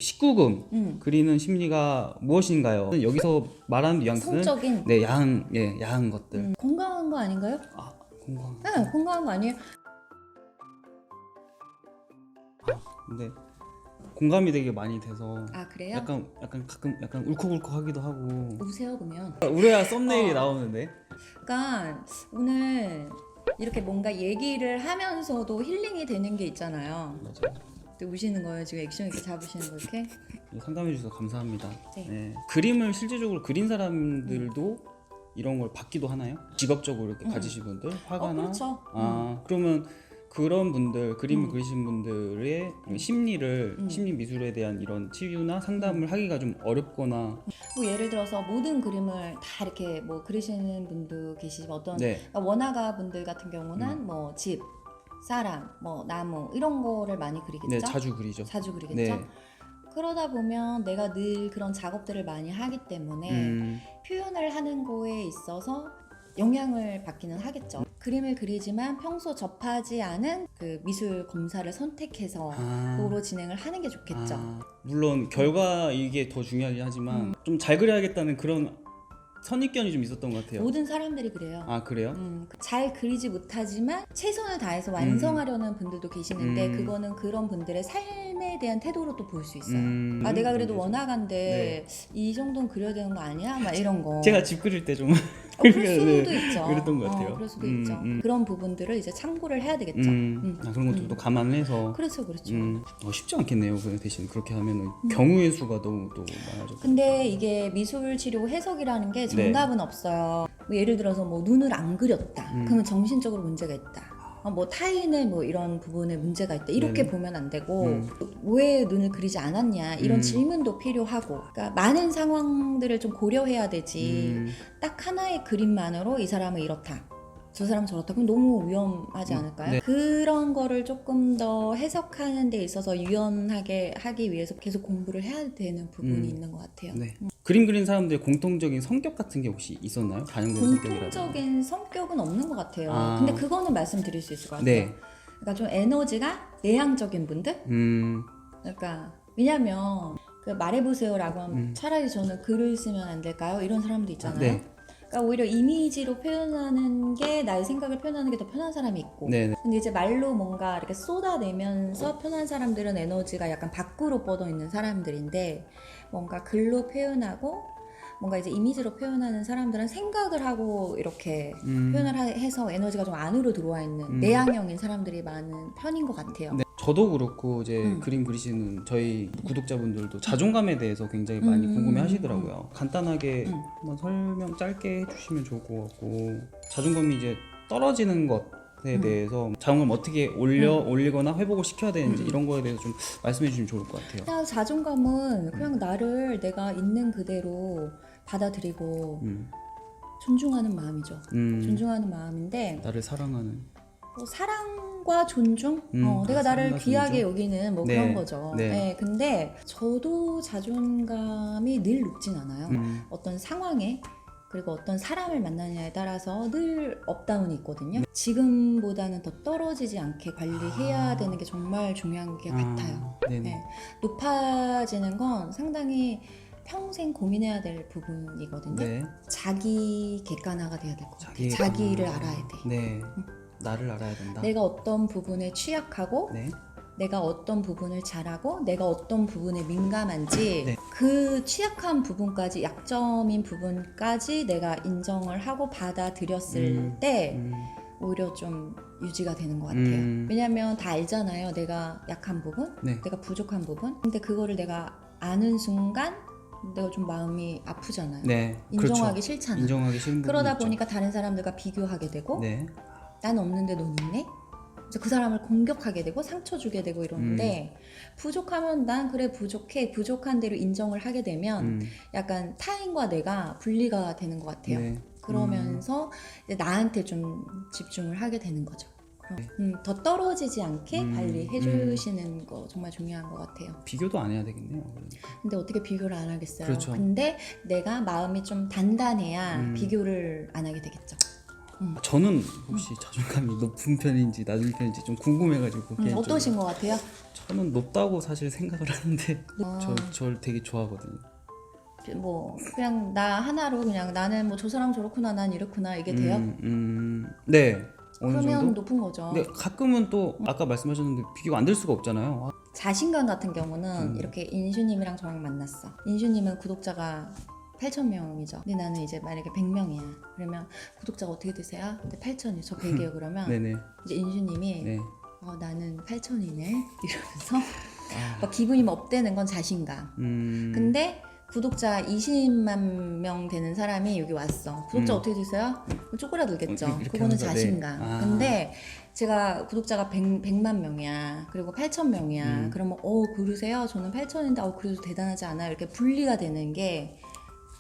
19금 그리는 심리가 무엇인가요? 여기서 말하는 뉘앙스는 성적인 네, 야한 것들. 건강한 거 아닌가요? 아, 건강. 네, 건강한 거 아니에요? 근데 공감이 되게 많이 돼서 아 그래요? 약간 가끔 약간 울컥울컥하기도 하고. 우세요 그러면. 우려야 썸네일이 나오는데. 그러니까 오늘 이렇게 뭔가 얘기를 하면서도 힐링이 되는 게 있잖아요. 맞아요. 또 우시는 거예요 지금 액션 이렇게 잡으시는 거 이렇게. 상담해 주셔서 감사합니다. 네. 네. 그림을 실제적으로 그린 사람들도 이런 걸 받기도 하나요? 직업적으로 이렇게 가지신 분들? 화가나? 그렇죠. 그러면 그런 분들, 그림을 그리신 분들의 심리를, 심리 미술에 대한 이런 치유나 상담을 하기가 좀 어렵거나. 뭐 예를 들어서 모든 그림을 다 이렇게 뭐 그리시는 분도 계시지만 어떤 네. 그러니까 원화가 분들 같은 경우는 뭐 집, 사람, 뭐 나무 이런 거를 많이 그리겠죠. 네, 자주 그리죠. 자주 그리겠죠. 네. 그러다 보면 내가 늘 그런 작업들을 많이 하기 때문에 표현을 하는 거에 있어서 영향을 받기는 하겠죠. 그림을 그리지만 평소 접하지 않은 그 미술 검사를 선택해서 그로 진행을 하는 게 좋겠죠. 물론 결과 이게 더 중요하긴 하지만 좀 잘 그려야겠다는 그런 선입견이 좀 있었던 것 같아요. 모든 사람들이 그래요. 아, 그래요? 잘 그리지 못하지만 최선을 다해서 완성하려는 분들도 계시는데 그거는 그런 분들의 삶에 대한 태도로 또 볼 수 있어요. 아 내가 그래도 원화가인데 이 정도는 그려야 되는 거 아니야? 막 이런 거. 제가 집 그릴 때 좀 그럴 수도 있죠. 그랬던 것 같아요. 그럴 수도 있죠. 그런 부분들을 이제 참고를 해야 되겠죠. 그런 것들도 감안을 해서. 그렇죠, 그렇죠. 쉽지 않겠네요. 그 대신 그렇게 하면은 경우의 수가 너무 또 많아져. 근데 이게 미술 치료 해석이라는 게 정답은 없어요. 뭐 예를 들어서 뭐 눈을 안 그렸다. 그러면 정신적으로 문제가 있다. 뭐 타인의 뭐 이런 부분에 문제가 있다 이렇게 보면 안 되고 왜 눈을 그리지 않았냐 이런 질문도 필요하고 그러니까 많은 상황들을 좀 고려해야 되지 딱 하나의 그림만으로 이 사람은 이렇다 저 사람은 저렇다 그럼 너무 위험하지 않을까요? 네. 그런 거를 조금 더 해석하는 데 있어서 유연하게 하기 위해서 계속 공부를 해야 되는 부분이 있는 것 같아요. 네. 그림 그린 사람들의 공통적인 성격 같은 게 혹시 있었나요? 반영되는 성격이라든가. 공통적인 성격은 없는 것 같아요. 아. 근데 그거는 말씀드릴 수 있을 것 같아요. 네. 그러니까 좀 에너지가 내향적인 분들? 그러니까 왜냐면 그 말해보세요라고 하면 차라리 저는 글을 쓰면 안 될까요? 이런 사람도 있잖아요. 네. 그러니까 오히려 이미지로 표현하는 게 나의 생각을 표현하는 게 더 편한 사람이 있고 네. 근데 이제 말로 뭔가 이렇게 쏟아내면서 편한 사람들은 에너지가 약간 밖으로 뻗어 있는 사람들인데 뭔가 글로 표현하고 뭔가 이제 이미지로 표현하는 사람들은 생각을 하고 이렇게 표현을 해서 에너지가 좀 안으로 들어와 있는 내향형인 사람들이 많은 편인 것 같아요. 네. 저도 그렇고 이제 그림 그리시는 저희 구독자분들도 자존감에 대해서 굉장히 많이 궁금해 하시더라고요. 간단하게 한번 설명 짧게 해주시면 좋을 것 같고 자존감이 이제 떨어지는 것에 대해서 자존감 어떻게 올리거나 회복을 시켜야 되는지 이런 거에 대해서 좀 말씀해 주시면 좋을 것 같아요. 그냥 자존감은 그냥 나를 내가 있는 그대로 받아들이고 존중하는 마음이죠. 존중하는 마음인데 나를 사랑하는 뭐 사랑과 존중? 내가 나를 사랑과 귀하게 존중? 여기는 뭐 네. 그런 거죠. 네. 네, 근데 저도 자존감이 늘 높진 않아요. 어떤 상황에 그리고 어떤 사람을 만나느냐에 따라서 늘 업다운이 있거든요. 지금보다는 더 떨어지지 않게 관리해야 되는 게 정말 중요한 게 같아요. 네네. 네. 높아지는 건 상당히 평생 고민해야 될 부분이거든요. 네. 자기 객관화가 돼야 될 것 같아요. 자기 자기를 객관화. 알아야 돼. 네. 나를 알아야 된다. 내가 어떤 부분에 취약하고 네. 내가 어떤 부분을 잘하고 내가 어떤 부분에 민감한지 네. 그 취약한 부분까지 약점인 부분까지 내가 인정을 하고 받아들였을 때 오히려 좀 유지가 되는 것 같아요. 왜냐면 다 알잖아요. 내가 약한 부분, 네. 내가 부족한 부분. 근데 그거를 내가 아는 순간 내가 좀 마음이 아프잖아요. 네. 인정하기 그렇죠. 싫잖아. 인정하기 싫은 부분이 그러다 있죠. 보니까 다른 사람들과 비교하게 되고 네. 난 없는데 넌 있네? 그래서 그 사람을 공격하게 되고 상처 주게 되고 이러는데 부족하면 난 그래 부족해 부족한 대로 인정을 하게 되면 약간 타인과 내가 분리가 되는 것 같아요. 네. 그러면서 이제 나한테 좀 집중을 하게 되는 거죠. 더 떨어지지 않게 관리해 주시는 거 정말 중요한 것 같아요. 비교도 안 해야 되겠네요. 그러니까. 근데 어떻게 비교를 안 하겠어요? 그렇죠. 근데 내가 마음이 좀 단단해야 비교를 안 하게 되겠죠. 저는 혹시 자존감이 높은 편인지 낮은 편인지 좀 궁금해가지고 개인적으로. 어떠신 것 같아요? 저는 높다고 사실 생각을 하는데 아. 저를 되게 좋아하거든요. 뭐 그냥 나 하나로 그냥 나는 뭐 저 사람 저렇구나 난 이렇구나 이게 돼요? 네. 어느 그러면 정도? 높은 거죠. 근데 가끔은 또 아까 말씀하셨는데 비교가 안 될 수가 없잖아요. 자신감 같은 경우는 이렇게 인슈님이랑 저랑 만났어. 인슈님은 구독자가 8,000명이죠. 근데 나는 이제 만약에 100명이야. 그러면 구독자가 어떻게 되세요? 근데 8,000이 저 100이에요. 그러면 네네. 이제 인슈님이 네. 나는 8,000이네 이러면서 막 기분이 뭐 업되는 건 자신감. 근데 구독자 20만 명 되는 사람이 여기 왔어. 구독자 어떻게 되세요? 쪼그라들겠죠. 이렇게 그거는 하면서, 네. 자신감. 근데 제가 구독자가 100만 명이야. 그리고 8,000명이야. 그러면 그러세요? 저는 8,000인데 그래도 대단하지 않아요. 이렇게 분리가 되는 게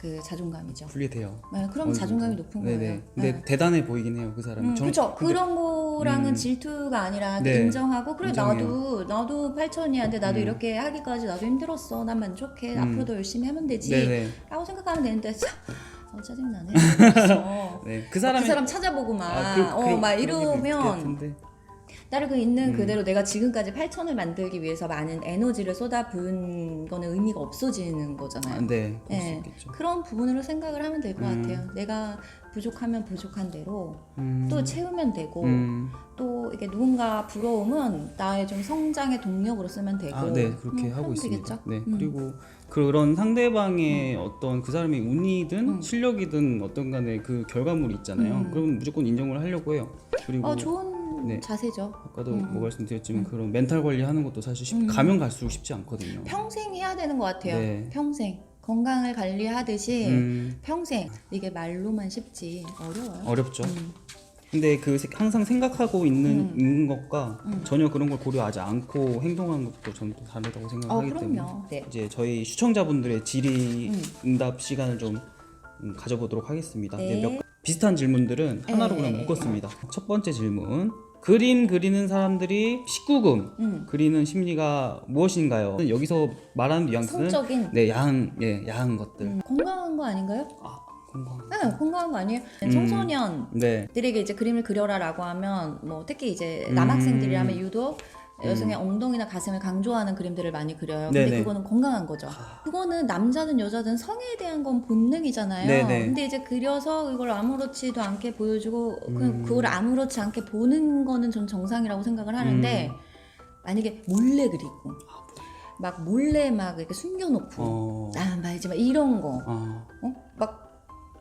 그 자존감이죠. 분리돼요. 네, 그럼 자존감이 높은 네네. 거예요. 근데 네. 대단해 보이긴 해요, 그 사람이. 그렇죠. 그런 거랑은 질투가 아니라 네. 인정하고 그래 인정해요. 나도 8,000이야. 근데 나도 이렇게 하기까지 나도 힘들었어. 난 만족해. 앞으로도 열심히 하면 되지. 네네. 라고 생각하면 되는데 짜증나네. 그래서 네. 그 사람 찾아보고 막 이러면 나를 그 있는 그대로 내가 지금까지 8,000을 만들기 위해서 많은 에너지를 쏟아부은 거는 의미가 없어지는 거잖아요. 네. 그럴 수 네. 있겠죠. 그런 부분으로 생각을 하면 될 것 같아요. 내가 부족하면 부족한 대로 음. 또 채우면 되고 또 이게 누군가 부러움은 나의 좀 성장의 동력으로 쓰면 되고. 네, 그렇게 하고 하면 있습니다. 되겠죠? 네, 그리고 그런 상대방의 어떤 그 사람의 운이든 실력이든 어떤 간에 그 결과물이 있잖아요. 그러면 무조건 인정을 하려고 해요. 그리고 좋은 네. 자세죠. 아까도 뭐 말씀드렸지만 그런 멘탈 관리하는 것도 사실 가면 갈수록 쉽지 않거든요. 평생 해야 되는 것 같아요. 네. 평생. 건강을 관리하듯이 평생. 이게 말로만 쉽지 어려워요. 어렵죠. 근데 항상 생각하고 있는 것과 전혀 그런 걸 고려하지 않고 행동하는 것도 저는 또 다르다고 생각하기 때문에 그럼요. 네. 이제 저희 시청자분들의 질의 응답 시간을 좀 가져보도록 하겠습니다. 네. 이제 몇 비슷한 질문들은 하나로 그냥 묶었습니다. 첫 번째 질문. 그림 그리는 사람들이 19금 그리는 심리가 무엇인가요? 여기서 말하는 뉘앙스는 성적인 야한 것들. 건강한 거 아닌가요? 건강. 네, 건강한 거 아니에요? 청소년들에게 네. 이제 그림을 그려라라고 하면 뭐 특히 이제 남학생들이라면 유독 여성의 엉덩이나 가슴을 강조하는 그림들을 많이 그려요. 근데 네네. 그거는 건강한 거죠. 그거는 남자든 여자든 성에 대한 건 본능이잖아요. 네네. 근데 이제 그려서 이걸 아무렇지도 않게 보여주고 그냥 그걸 아무렇지 않게 보는 거는 전 정상이라고 생각을 하는데 만약에 몰래 그리고 막 몰래 막 이렇게 숨겨놓고 말지 마 이런 거 막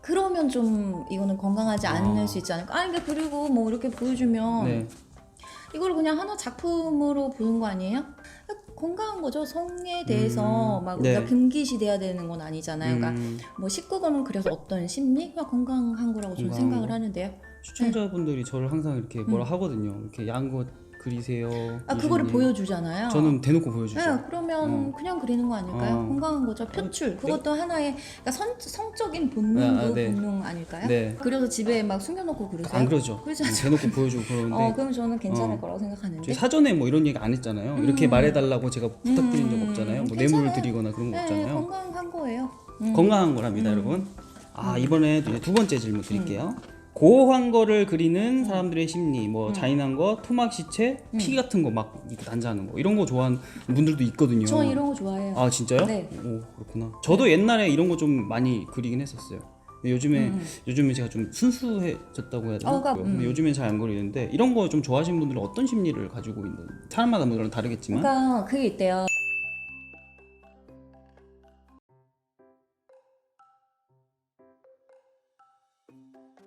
그러면 좀 이거는 건강하지 않을 수 있지 않을까? 근데 그리고 뭐 이렇게 보여주면 네. 이걸 그냥 하나 작품으로 보는 거 아니에요? 건강한 거죠. 성에 대해서 막 우리가 네. 금기시돼야 되는 건 아니잖아요. 그러니까 뭐 19금은 그래서 어떤 심리? 그냥 건강한 거라고 저는 건강한 생각을 거. 하는데요. 시청자분들이 저를 항상 이렇게 뭐라 하거든요. 이렇게 야한 거 그리세요. 그거를 유진님. 보여주잖아요. 저는 대놓고 보여주죠. 네, 그러면 그냥 그리는 거 아닐까요? 건강한 거죠. 표출. 그것도 하나의 그러니까 성적인 본능도 네. 본능 아닐까요? 네. 그래서 집에 막 숨겨놓고 그러세요? 안 그러죠. 그러지 않죠? 대놓고 보여주고 그러는데 그럼 저는 괜찮을 거라고 생각하는데. 저희 사전에 뭐 이런 얘기 안 했잖아요. 이렇게 말해달라고 제가 부탁드린 적 없잖아요. 뭐 뇌물을 괜찮아요. 드리거나 그런 거 네, 없잖아요. 건강한 거예요. 건강한 거랍니다, 여러분. 이번에 이제 두 번째 질문 드릴게요. 고한 거를 그리는 사람들의 심리, 뭐 잔인한 거, 토막 시체, 피 같은 거 막 이렇게 난자하는 거 이런 거 좋아하는 분들도 있거든요. 저 이런 거 좋아해요. 아 진짜요? 네. 오 그렇구나. 저도 옛날에 이런 거 좀 많이 그리긴 했었어요. 근데 요즘에 제가 좀 순수해졌다고 해야 되나? 근데 요즘엔 잘 안 그리는데 이런 거 좀 좋아하시는 분들은 어떤 심리를 가지고 있는? 사람마다 물론 다르겠지만. 그러니까 그게 있대요.